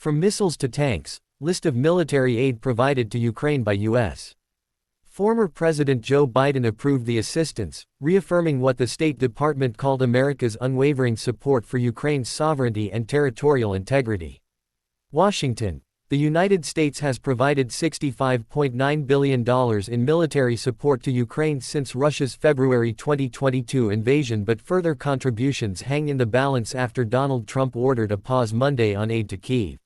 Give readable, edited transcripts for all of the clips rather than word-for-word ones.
From missiles to tanks, list of military aid provided to Ukraine by U.S. Former President Joe Biden approved the assistance, reaffirming what the State Department called America's unwavering support for Ukraine's sovereignty and territorial integrity. Washington. The United States has provided $65.9 billion in military support to Ukraine since Russia's February 2022 invasion, but further contributions hang in the balance after Donald Trump ordered a pause Monday on aid to Kyiv.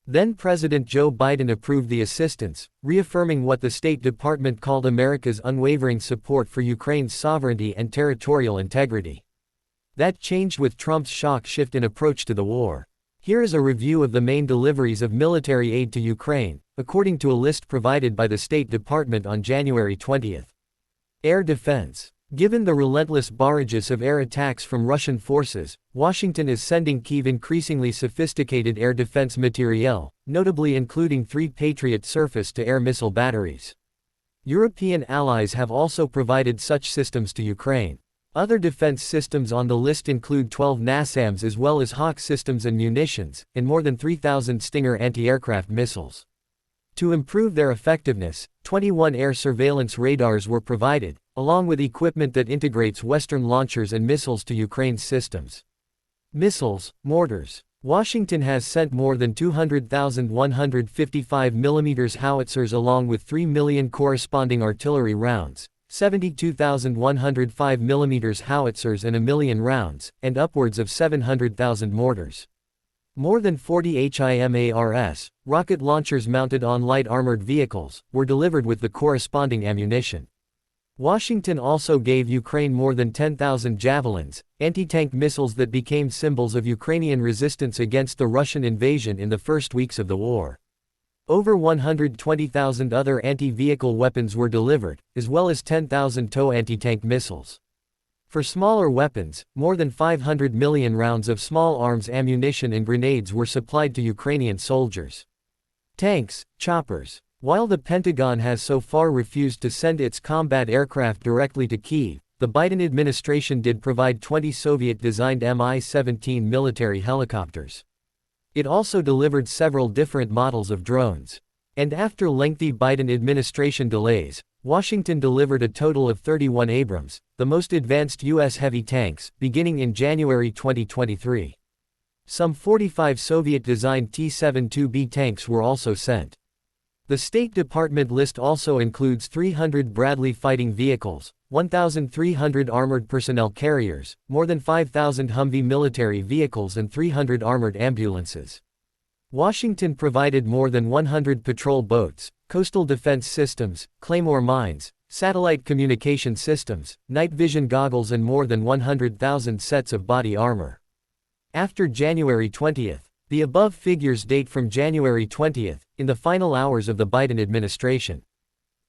Then President Joe Biden approved the assistance, reaffirming what the State Department called America's unwavering support for Ukraine's sovereignty and territorial integrity. That changed with Trump's shock shift in approach to the war. Here is a review of the main deliveries of military aid to Ukraine, according to a list provided by the State Department on January 20. Air defense. Given the relentless barrages of air attacks from Russian forces, Washington is sending Kyiv increasingly sophisticated air defense materiel, notably including 3 Patriot surface-to-air missile batteries. European allies have also provided such systems to Ukraine. Other defense systems on the list include 12 NASAMS as well as Hawk systems and munitions, and more than 3,000 Stinger anti-aircraft missiles. To improve their effectiveness, 21 air surveillance radars were provided, along with equipment that integrates Western launchers and missiles to Ukraine's systems. Missiles, mortars. Washington has sent more than 200,000 155mm howitzers along with 3 million corresponding artillery rounds, 72,105 mm howitzers and 1 million rounds, and upwards of 700,000 mortars. More than 40 HIMARS, rocket launchers mounted on light armored vehicles, were delivered with the corresponding ammunition. Washington also gave Ukraine more than 10,000 Javelins, anti-tank missiles that became symbols of Ukrainian resistance against the Russian invasion in the first weeks of the war. Over 120,000 other anti-vehicle weapons were delivered, as well as 10,000 TOW anti-tank missiles. For smaller weapons, more than 500 million rounds of small arms ammunition and grenades were supplied to Ukrainian soldiers. Tanks, choppers. While the Pentagon has so far refused to send its combat aircraft directly to Kyiv, the Biden administration did provide 20 Soviet-designed Mi-17 military helicopters. It also delivered several different models of drones. And after lengthy Biden administration delays, Washington delivered a total of 31 Abrams, the most advanced U.S. heavy tanks, beginning in January 2023. Some 45 Soviet-designed T-72B tanks were also sent. The State Department list also includes 300 Bradley fighting vehicles, 1,300 armored personnel carriers, more than 5,000 Humvee military vehicles and 300 armored ambulances. Washington provided more than 100 patrol boats, coastal defense systems, Claymore mines, satellite communication systems, night vision goggles and more than 100,000 sets of body armor. After January 20, the above figures date from January 20, in the final hours of the Biden administration.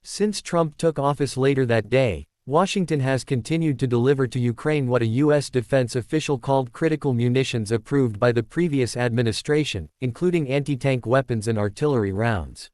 Since Trump took office later that day, Washington has continued to deliver to Ukraine what a U.S. defense official called critical munitions approved by the previous administration, including anti-tank weapons and artillery rounds.